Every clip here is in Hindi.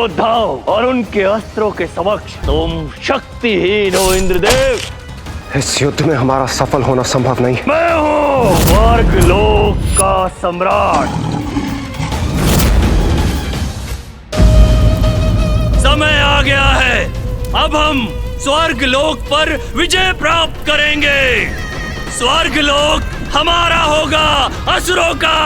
योद्धाओं और उनके अस्त्रों के समक्ष तुम शक्तिहीन हो इंद्रदेव। इस युद्ध में हमारा सफल होना संभव नहीं। मैं हूँ स्वर्गलोक का सम्राट। समय आ गया है, अब हम स्वर्गलोक पर विजय प्राप्त करेंगे। स्वर्गलोक हमारा होगा, असुरों का।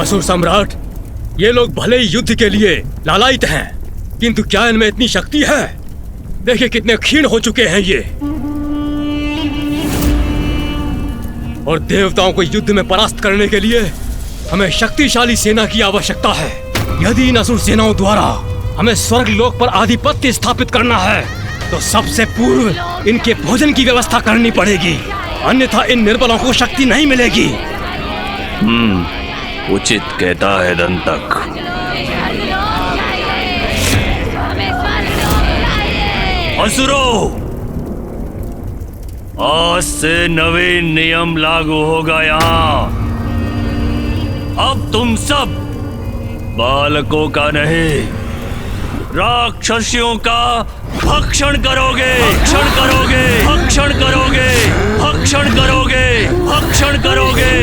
असुर सम्राट, ये लोग भले ही युद्ध के लिए लालायित हैं, किंतु क्या इनमें इतनी शक्ति है? देखिए कितने क्षीण हो चुके हैं ये। और देवताओं को युद्ध में परास्त करने के लिए हमें शक्तिशाली सेना की आवश्यकता है। यदि इन असुर सेनाओं द्वारा हमें स्वर्गलोक पर आधिपत्य स्थापित करना है तो सबसे पूर्व इनके भोजन की व्यवस्था करनी पड़ेगी, अन्यथा इन निर्बलों को शक्ति नहीं मिलेगी। उचित कहता है दंतक। असुरों, आज से नवीन नियम लागू होगा यहाँ। अब तुम सब बालकों का नहीं, राक्षसियों का भक्षण करोगे, भक्षण करोगे, भक्षण करोगे, भक्षण करोगे, भक्षण करोगे।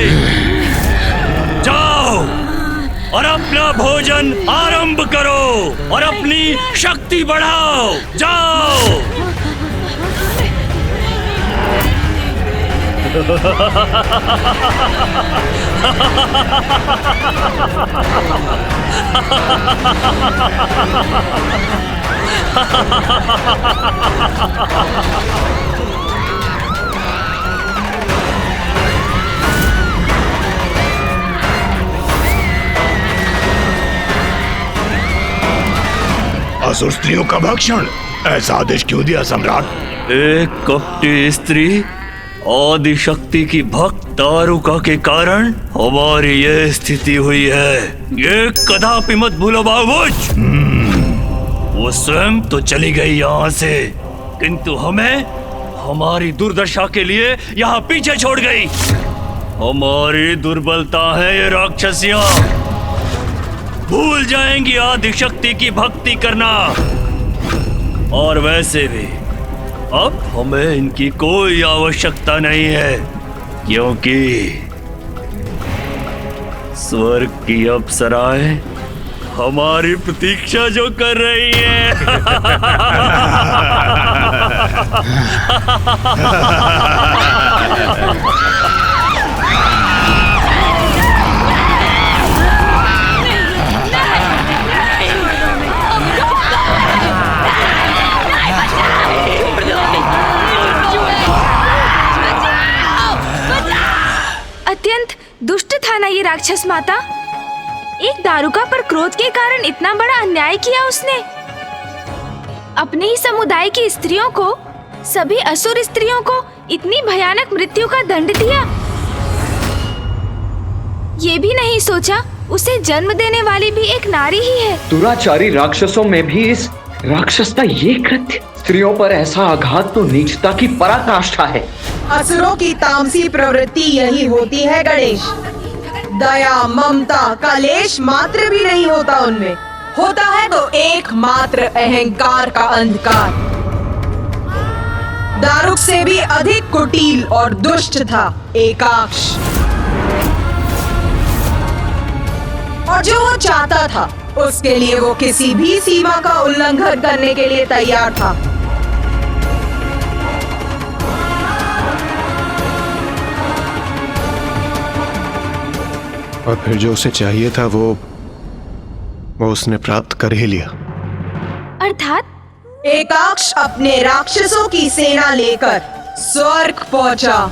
जाओ और अपना भोजन आरंभ करो और अपनी शक्ति बढ़ाओ। जाओ। असुर स्त्रियों का भक्षण, ऐसा आदेश क्यों दिया सम्राट? एक कपटी स्त्री आदि शक्ति की भक्त दारुका के कारण हमारी ये स्थिति हुई है। ये कदापि मत भूलो बाबूज। वो स्वयं तो चली गई यहाँ से, किंतु हमें हमारी दुर्दशा के लिए यहाँ पीछे छोड़ गई। हमारी दुर्बलता है ये राक्षसियाँ, भूल जाएंगी आदि शक्ति की भक्ति करना। और वैसे भी अब हमें इनकी कोई आवश्यकता नहीं है, क्योंकि स्वर्ग की अप्सराएं हमारी प्रतीक्षा जो कर रही है। अत्यंत दुष्ट था ना ये राक्षस माता। एक दारुका पर क्रोध के कारण इतना बड़ा अन्याय किया उसने। अपने ही समुदाय की स्त्रियों को, सभी असुर स्त्रियों को इतनी भयानक मृत्यु का दंड दिया। ये भी नहीं सोचा उसे जन्म देने वाली भी एक नारी ही है। दुराचारी राक्षसों में भी इस राक्षस का ये कृत्य, स्त्रियों पर ऐसा आघात तो नीचता की पराकाष्ठा है। असुरों की तामसी प्रवृत्ति यही होती है गणेश। दया, ममता का लेश मात्र भी नहीं होता उनमें, होता है तो एकमात्र अहंकार का अंधकार। दारुक से भी अधिक कुटिल और दुष्ट था एकाक्ष, और जो वो चाहता था उसके लिए वो किसी भी सीमा का उल्लंघन करने के लिए तैयार था। और फिर जो उसे चाहिए था वो उसने प्राप्त कर ही लिया। अर्थात एकाक्ष अपने राक्षसों की सेना लेकर स्वर्ग पहुंचा,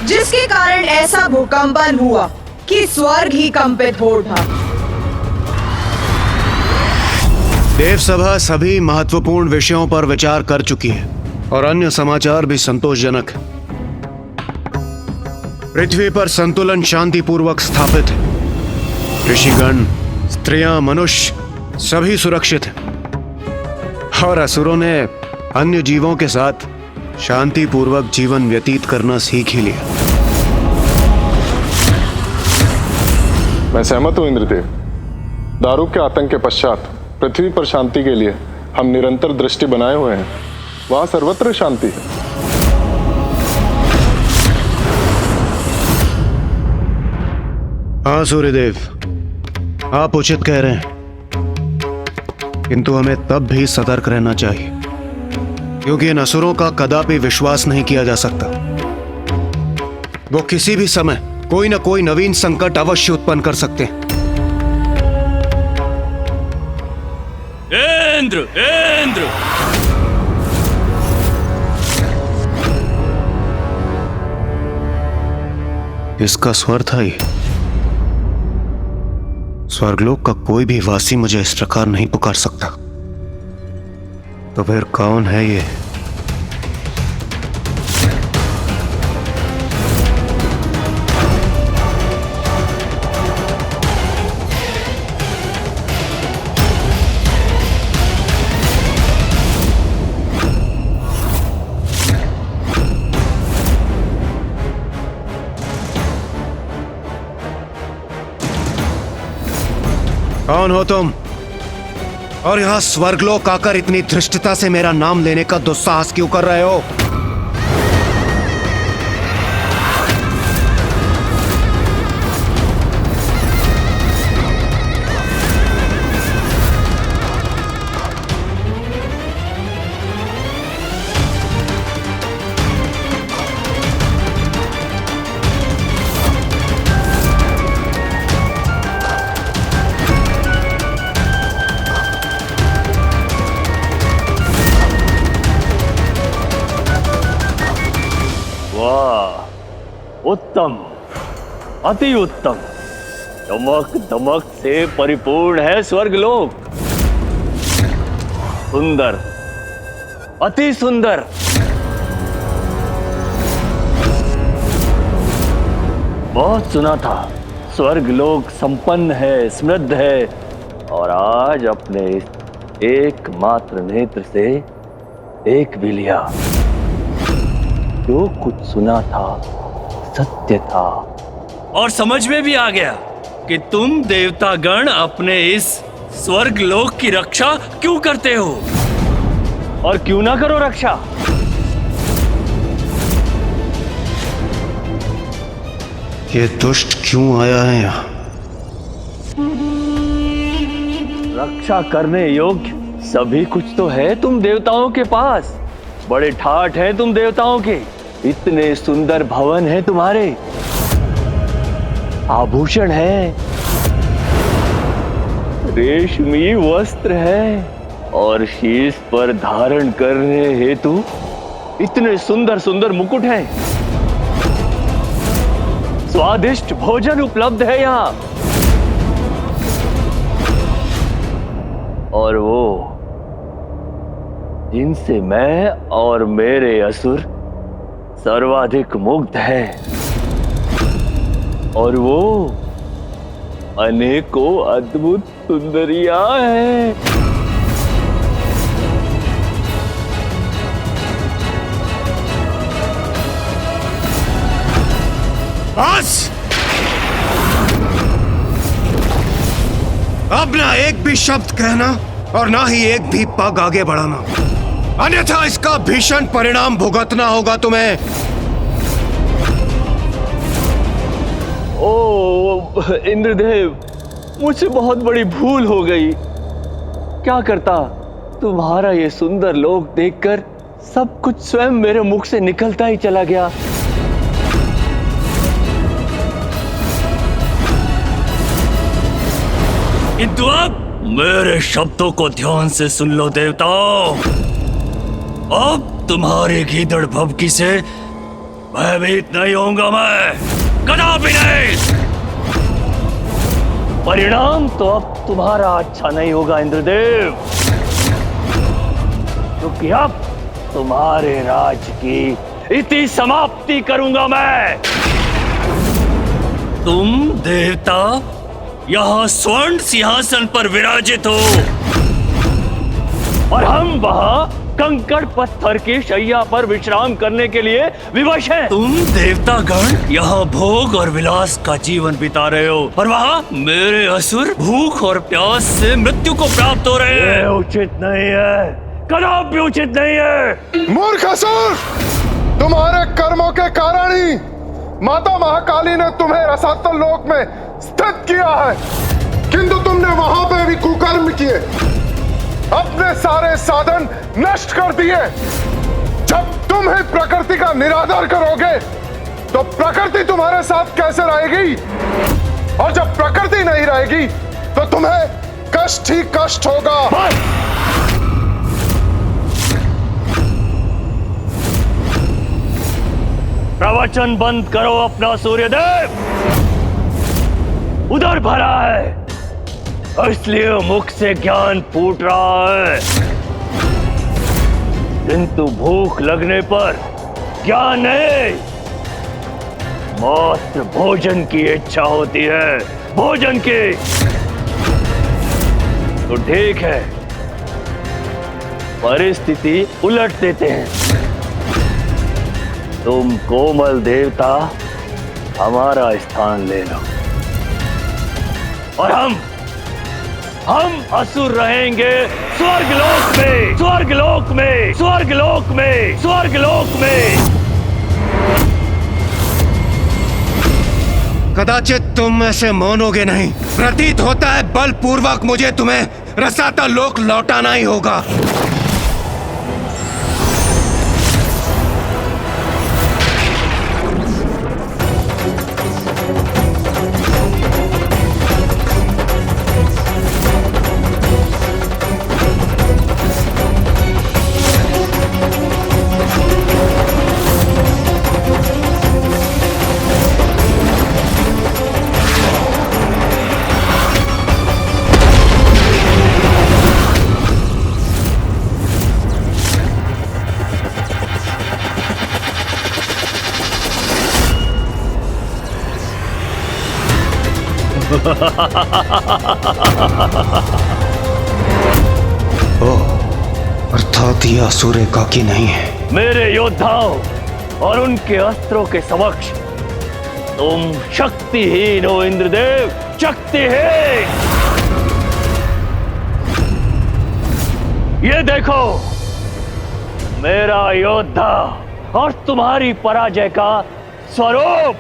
जिसके कारण ऐसा भूकंपन हुआ कि स्वर्ग ही कंपित हो उठा। देवसभा सभी महत्वपूर्ण विषयों पर विचार कर चुकी है और अन्य समाचार भी संतोषजनक है। पृथ्वी पर संतुलन शांतिपूर्वक स्थापित है। ऋषिगण, स्त्रियां, मनुष्य सभी सुरक्षित हैं। और असुरों ने अन्य जीवों के साथ शांतिपूर्वक जीवन व्यतीत करना सीख ही लिया। मैं सहमत हूं इंद्रदेव। दारू के आतंक के पश्चात पृथ्वी पर शांति के लिए हम निरंतर दृष्टि बनाए हुए हैं। वहां सर्वत्र शांति है। हाँ सूर्यदेव, आप उचित कह रहे हैं, किंतु हमें तब भी सतर्क रहना चाहिए, क्योंकि इन असुरों का कदापि विश्वास नहीं किया जा सकता। वो किसी भी समय कोई न कोई नवीन संकट अवश्य उत्पन्न कर सकते हैं। इंद्र, इंद्र! इसका स्वर था ही। स्वर्गलोक का कोई भी वासी मुझे इस प्रकार नहीं पुकार सकता। तो फिर कौन है ये? कौन हो तुम? और यहां स्वर्गलोक आकर इतनी धृष्टता से मेरा नाम लेने का दुस्साहस क्यों कर रहे हो? उत्तम, अति उत्तम। चमक दमक से परिपूर्ण है स्वर्गलोक। सुंदर, अति सुंदर। बहुत सुना था स्वर्गलोक संपन्न है, समृद्ध है, और आज अपने इस एकमात्र नेत्र से देख भी लिया। जो कुछ सुना था सत्य था, और समझ में भी आ गया कि तुम देवतागण अपने इस स्वर्गलोक की रक्षा क्यों करते हो, और क्यों ना करो रक्षा। ये दुष्ट क्यों आया है यहाँ? रक्षा करने योग्य सभी कुछ तो है तुम देवताओं के पास। बड़े ठाठ हैं तुम देवताओं के। इतने सुंदर भवन हैं तुम्हारे, आभूषण है, रेशमी वस्त्र है, और शीश पर धारण करने हेतु इतने सुंदर सुंदर मुकुट हैं। स्वादिष्ट भोजन उपलब्ध है यहाँ, और वो जिनसे मैं और मेरे असुर सर्वाधिक मुग्ध है, और वो अनेकों अद्भुत सुंदरियां हैं। बस! अब ना एक भी शब्द कहना और ना ही एक भी पग आगे बढ़ाना, अन्यथा इसका भीषण परिणाम भुगतना होगा तुम्हें। ओ इंद्रदेव, मुझसे बहुत बड़ी भूल हो गई। क्या करता, तुम्हारा ये सुंदर लोक देखकर सब कुछ स्वयं मेरे मुख से निकलता ही चला गया। किंतु अब मेरे शब्दों को ध्यान से सुन लो देवताओं। अब तुम्हारे गीदड़ भभकी से भयभीत नहीं होऊंगा मैं, कदापि नहीं। परिणाम तो अब तुम्हारा अच्छा नहीं होगा इंद्रदेव, क्योंकि अब तुम्हारे राज की इति समाप्ति करूंगा मैं। तुम देवता यहाँ स्वर्ण सिंहासन पर विराजित हो, और हम वहाँ कंकड़ पत्थर की शैया पर विश्राम करने के लिए विवश हैं। तुम देवतागण यहाँ भोग और विलास का जीवन बिता रहे हो और वहाँ मेरे असुर भूख और प्यास से मृत्यु को प्राप्त हो रहे हैं। उचित नहीं है, कदापि उचित नहीं है। मूर्ख असुर, तुम्हारे कर्मों के कारण ही माता महाकाली ने तुम्हें रसातल लोक में स्थित किया है, किंतु तुमने वहां पे भी कुकर्म किए, अपने सारे साधन नष्ट कर दिए। जब तुम ही प्रकृति का निरादर करोगे तो प्रकृति तुम्हारे साथ कैसे रहेगी? और जब प्रकृति नहीं रहेगी तो तुम्हें कष्ट ही कष्ट होगा। प्रवचन बंद करो अपना सूर्यदेव। उधर भरा है इसलिए मुख से ज्ञान फूट रहा है, किंतु भूख लगने पर ज्ञान नहीं, मात्र भोजन की इच्छा होती है, भोजन की। तो ठीक है, परिस्थिति उलट देते हैं। तुम कोमल देवता हमारा स्थान ले लो और हम असुर रहेंगे स्वर्गलोक में, स्वर्गलोक में, स्वर्गलोक में, स्वर्गलोक में। कदाचित तुम ऐसे मानोगे नहीं। प्रतीत होता है बलपूर्वक मुझे तुम्हें रसातल लोक लौटाना ही होगा। अर्थात ये असुर एकाकी नहीं है। मेरे योद्धाओं और उनके अस्त्रों के समक्ष तुम शक्तिहीन हो इंद्रदेव, शक्तिहीन। ये देखो मेरा योद्धा और तुम्हारी पराजय का स्वरूप।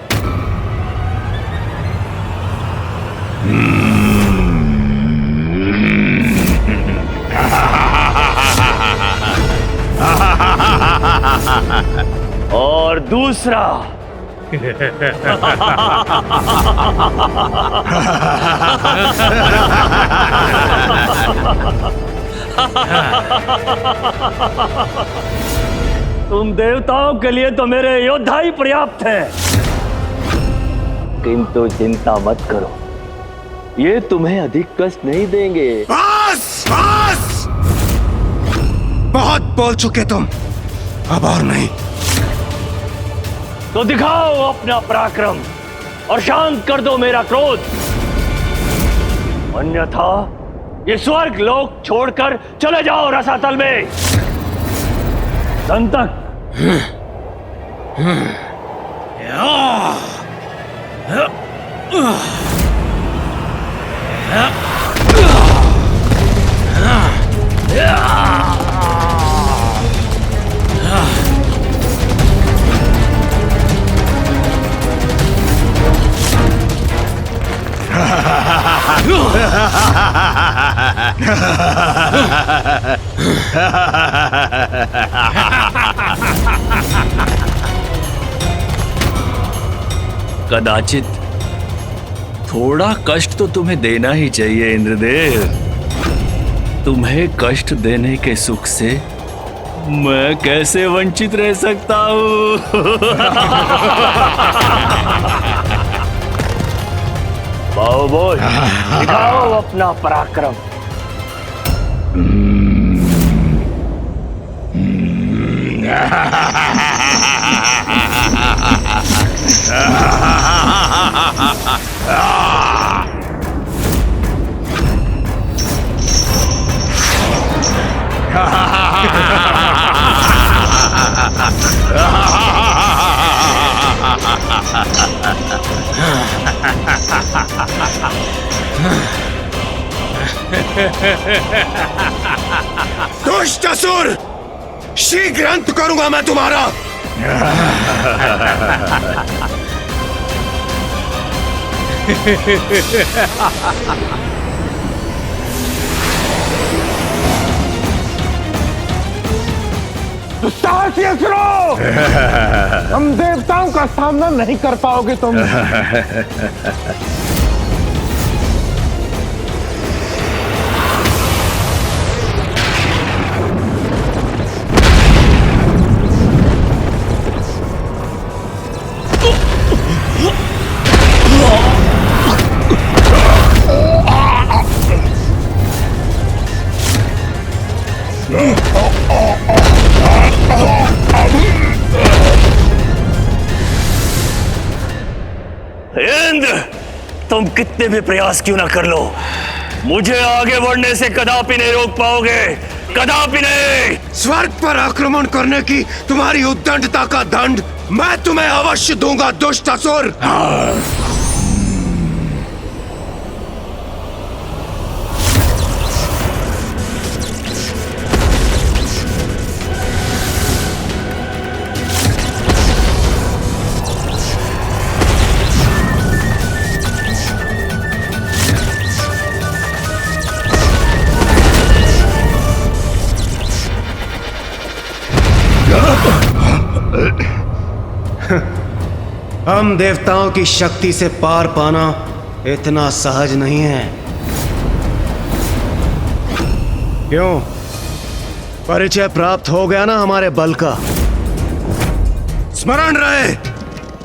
और दूसरा तुम देवताओं के लिए तो मेरे योद्धा ही पर्याप्त हैं, किंतु चिंता मत करो, ये तुम्हें अधिक कष्ट नहीं देंगे। बस बस, बहुत बोल चुके तुम, अब और नहीं। तो दिखाओ अपना पराक्रम और शांत कर दो मेरा क्रोध, अन्यथा ये स्वर्ग लोक छोड़कर चले जाओ रसातल में। संतक कदाचित थोड़ा कष्ट तो तुम्हें देना ही चाहिए इंद्रदेव। तुम्हें कष्ट देने के सुख से मैं कैसे वंचित रह सकता हूँ? बोल, दिखाओ अपना पराक्रम। दुष्ट असुर, शीघ्र अंत करूंगा मैं तुम्हारा। साहसी असुरों, हम देवताओं का सामना नहीं कर पाओगे तुम। इंद्र, तुम कितने भी प्रयास क्यों ना कर लो, मुझे आगे बढ़ने से कदापि नहीं रोक पाओगे, कदापि नहीं। स्वर्ग पर आक्रमण करने की तुम्हारी उद्दंडता का दंड मैं तुम्हें अवश्य दूंगा दुष्ट असुर। हम देवताओं की शक्ति से पार पाना इतना सहज नहीं है। क्यों? परिचय प्राप्त हो गया ना हमारे बल का। स्मरण रहे,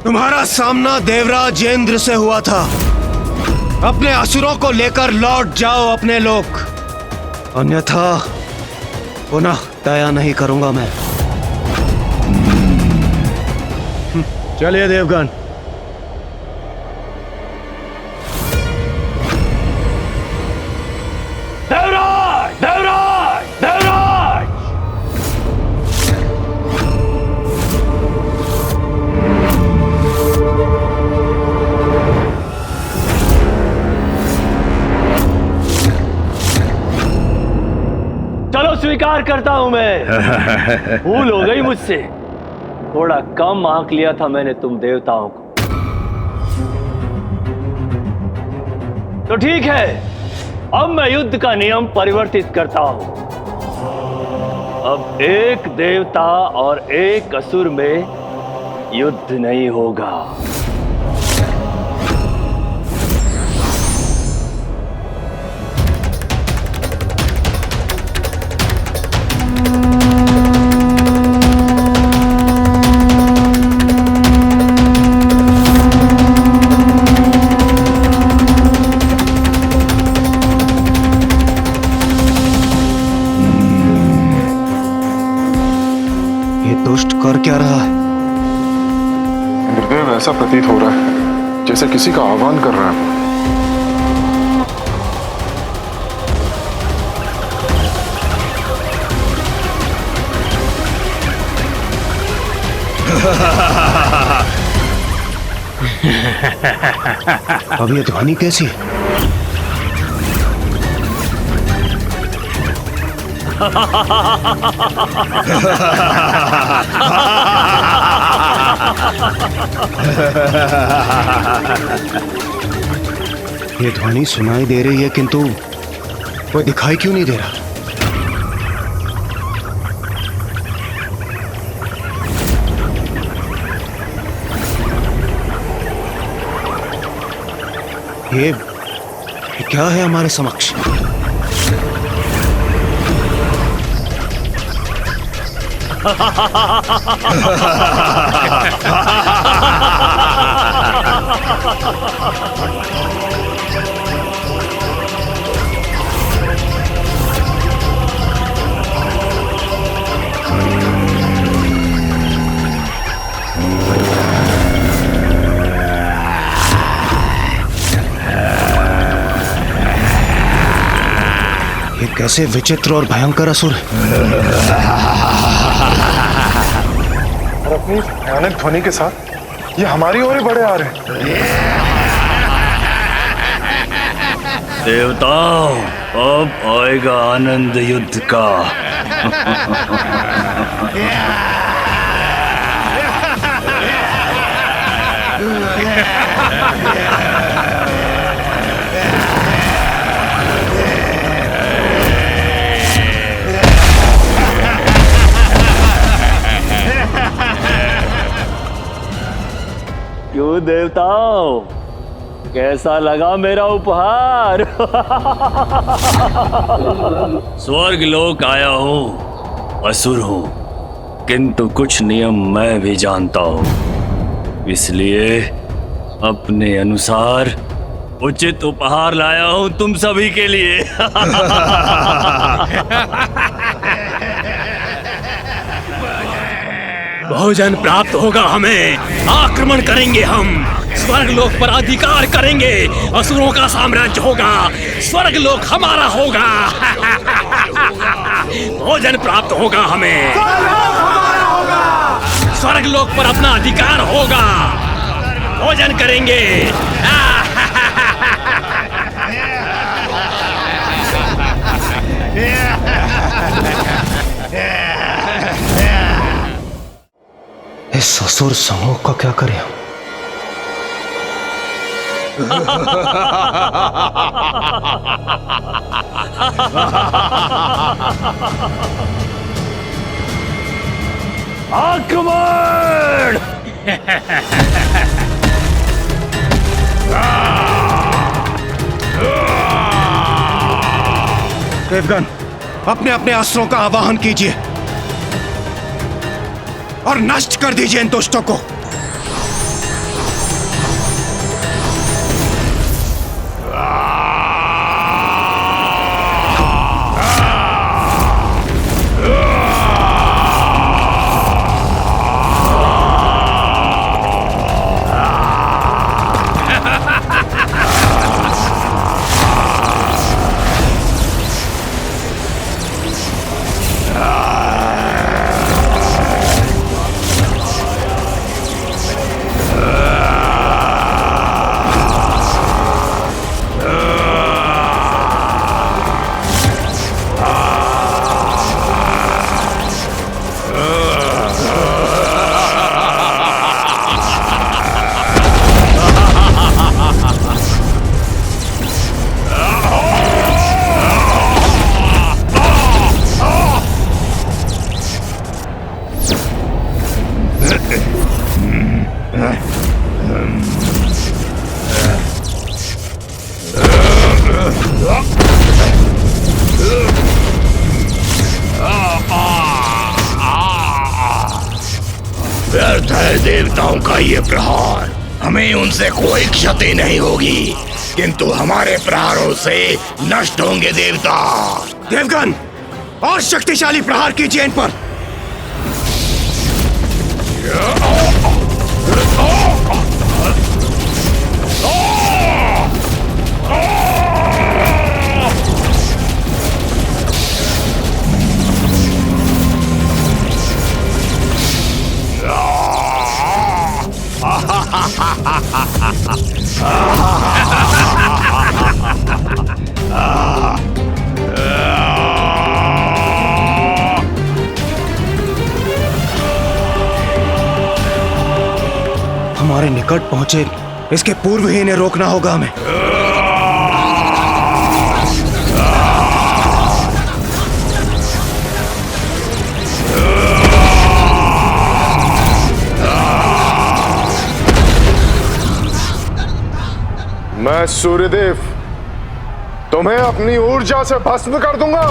तुम्हारा सामना देवराज इंद्र से हुआ था। अपने असुरों को लेकर लौट जाओ अपने लोक, अन्यथा पुनः दया नहीं करूंगा मैं। चलिए देवगण। देवराज, देवराज, देवराज। चलो स्वीकार करता हूं मैं, भूल हो गई मुझसे, थोड़ा कम आंक लिया था मैंने तुम देवताओं को। तो ठीक है, अब मैं युद्ध का नियम परिवर्तित करता हूं। अब एक देवता और एक असुर में युद्ध नहीं होगा। दुष्ट कर क्या रहा है? गुरुदेव, ऐसा प्रतीत हो रहा है जैसे किसी का आह्वान कर रहा है। अब ये ध्वनि कैसी है? ये ध्वनि सुनाई दे रही है किंतु कोई दिखाई क्यों नहीं दे रहा? ये क्या है हमारे समक्ष? ये कैसे विचित्र और भयंकर असुर है? और अपनी भयानक ध्वनि के साथ ये हमारी ओर ही बढ़े आ रहे हैं। देवताओं, अब आएगा आनंद युद्ध का। क्यों देवताओं, कैसा लगा मेरा उपहार? स्वर्ग लोक आया हूँ, असुर हूँ, किंतु कुछ नियम मैं भी जानता हूँ, इसलिए अपने अनुसार उचित उपहार लाया हूँ तुम सभी के लिए। भोजन प्राप्त होगा हमें, आक्रमण करेंगे हम, स्वर्ग लोक पर अधिकार करेंगे, असुरों का साम्राज्य होगा, स्वर्ग लोक हमारा होगा। भोजन प्राप्त होगा हमें, स्वर्ग लोक पर अपना अधिकार होगा, भोजन करेंगे। इस असुर समूह का क्या करें हम? आक्रमण! देवगण, अपने अपने अस्त्रों का आवाहन कीजिए और नष्ट कर दीजिए इन दुष्टों को। व्यर्थ है देवताओं का ये प्रहार, हमें उनसे कोई क्षति नहीं होगी, किंतु हमारे प्रहारों से नष्ट होंगे देवता। देवगण, और शक्तिशाली प्रहार कीजिए इन पर। हमारे निकट पहुंचे इसके पूर्व ही इन्हें रोकना होगा हमें। मैं सूर्यदेव तुम्हें अपनी ऊर्जा से भस्म कर दूंगा।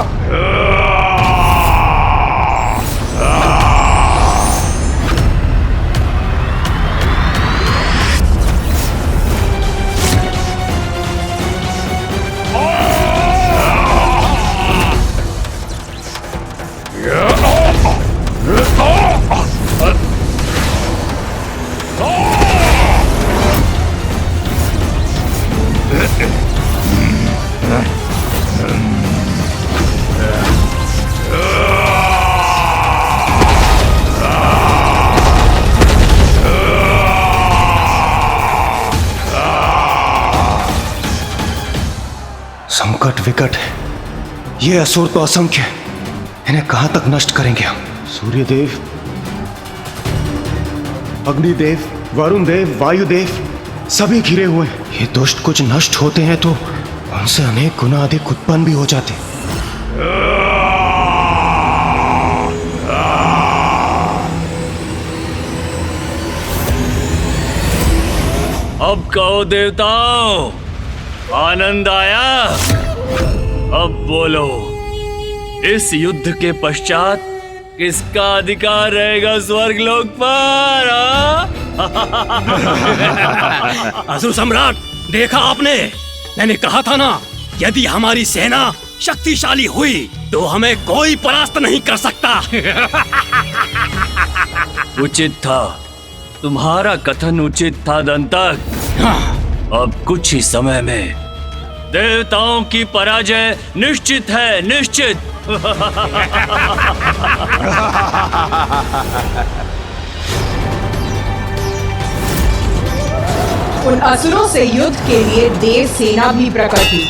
संकट विकट है। ये असुर तो असंख्य है। इन्हें कहां तक नष्ट करेंगे हम? सूर्यदेव, अग्निदेव, वरुण देव, वायुदेव सभी घिरे हुए हैं। ये दुष्ट कुछ नष्ट होते हैं तो उनसे अनेक गुना अधिक उत्पन्न भी हो जाते हैं। अब कहो देवताओं, आनंद आया? अब बोलो, इस युद्ध के पश्चात किसका अधिकार रहेगा स्वर्गलोक पर? असुर सम्राट, देखा आपने? मैंने कहा था ना, यदि हमारी सेना शक्तिशाली हुई तो हमें कोई परास्त नहीं कर सकता। उचित था, तुम्हारा कथन उचित था दंतक। अब कुछ ही समय में देवताओं की पराजय निश्चित है, निश्चित। उन असुरों से युद्ध के लिए देव सेना भी प्रकट हुई,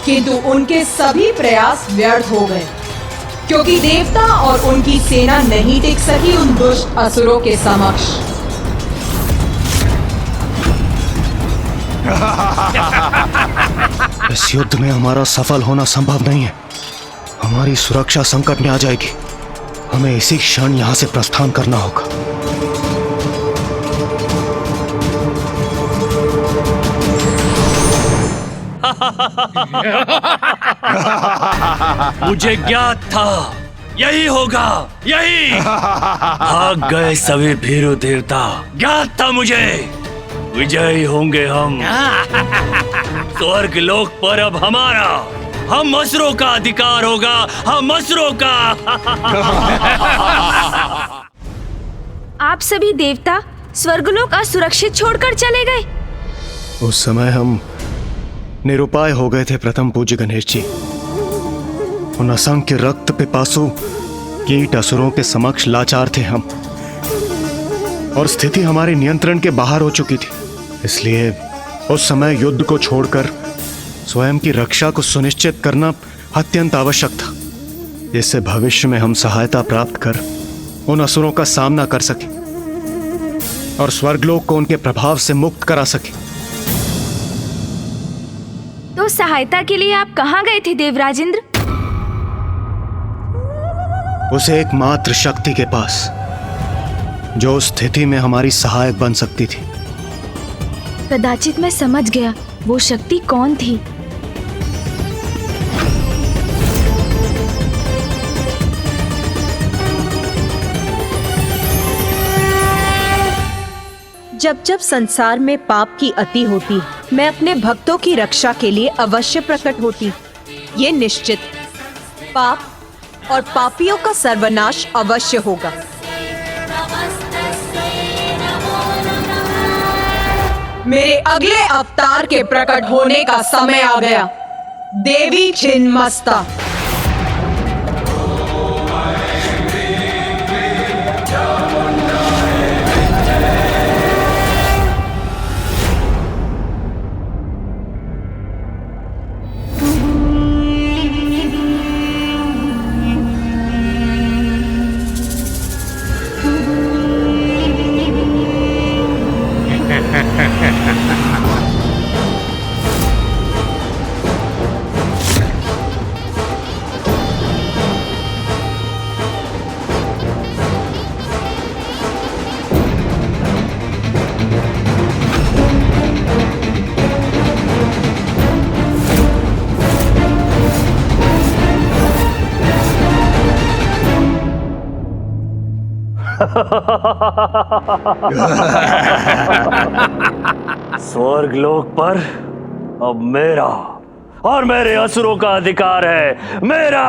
किंतु उनके सभी प्रयास व्यर्थ हो गए, क्योंकि देवता और उनकी सेना नहीं टिक सकी उन दुष्ट असुरों के समक्ष। इस युद्ध में हमारा सफल होना संभव नहीं है। हमारी सुरक्षा संकट में आ जाएगी। हमें इसी क्षण यहां से प्रस्थान करना होगा। मुझे ज्ञात था यही होगा, यही। भाग गए सभी भीरू देवता, ज्ञात था मुझे। विजयी होंगे हम। स्वर्ग लोक पर अब हमारा, हम असुरों का अधिकार होगा, हम असुरों का। आप सभी देवता स्वर्गलोक असुरक्षित छोड़कर चले गए। उस समय हम निरुपाय हो गए थे प्रथम पूज्य गणेश जी। उन असंख्य रक्त पिपासु कीट असुरों के समक्ष लाचार थे हम, और स्थिति हमारे नियंत्रण के बाहर हो चुकी थी। इसलिए उस समय युद्ध को छोड़कर स्वयं की रक्षा को सुनिश्चित करना अत्यंत आवश्यक था, जिससे भविष्य में हम सहायता प्राप्त कर उन असुरों का सामना कर सके और स्वर्गलोक को उनके प्रभाव से मुक्त करा सके। तो सहायता के लिए आप कहाँ गए थे देवराजेंद्र? उस एकमात्र शक्ति के पास जो उस स्थिति में हमारी सहायक बन सकती थी। कदाचित मैं समझ गया वो शक्ति कौन थी। जब जब संसार में पाप की अति होती, मैं अपने भक्तों की रक्षा के लिए अवश्य प्रकट होती। ये निश्चित, पाप और पापियों का सर्वनाश अवश्य होगा। मेरे अगले अवतार के प्रकट होने का समय आ गया। देवी छिन्नमस्ता। स्वर्गलोक पर अब मेरा और मेरे असुरों का अधिकार है, मेरा।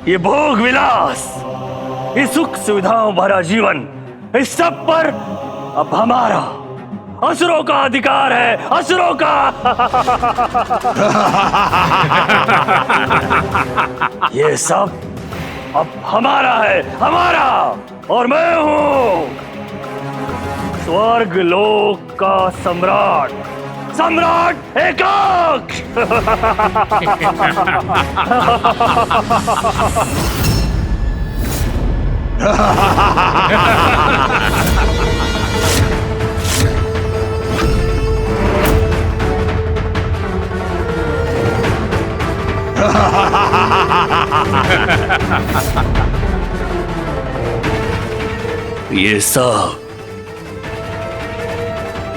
ये भोग विलास, ये सुख सुविधाओं भरा जीवन, इस सब पर अब हमारा, असुरों का अधिकार है, असुरों का। ये सब अब हमारा है, हमारा। और मैं हूं स्वर्ग लोक का सम्राट, सम्राट एकाक्ष।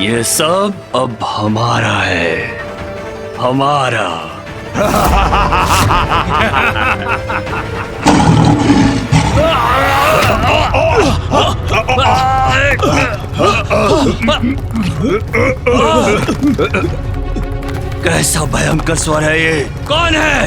ये सब अब हमारा है, हमारा। कैसा भयंकर स्वर है ये? कौन है?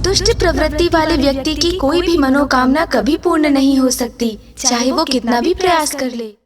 दुष्ट प्रवृत्ति वाले व्यक्ति की कोई भी मनोकामना कभी पूर्ण नहीं हो सकती, चाहे वो कितना भी प्रयास कर ले।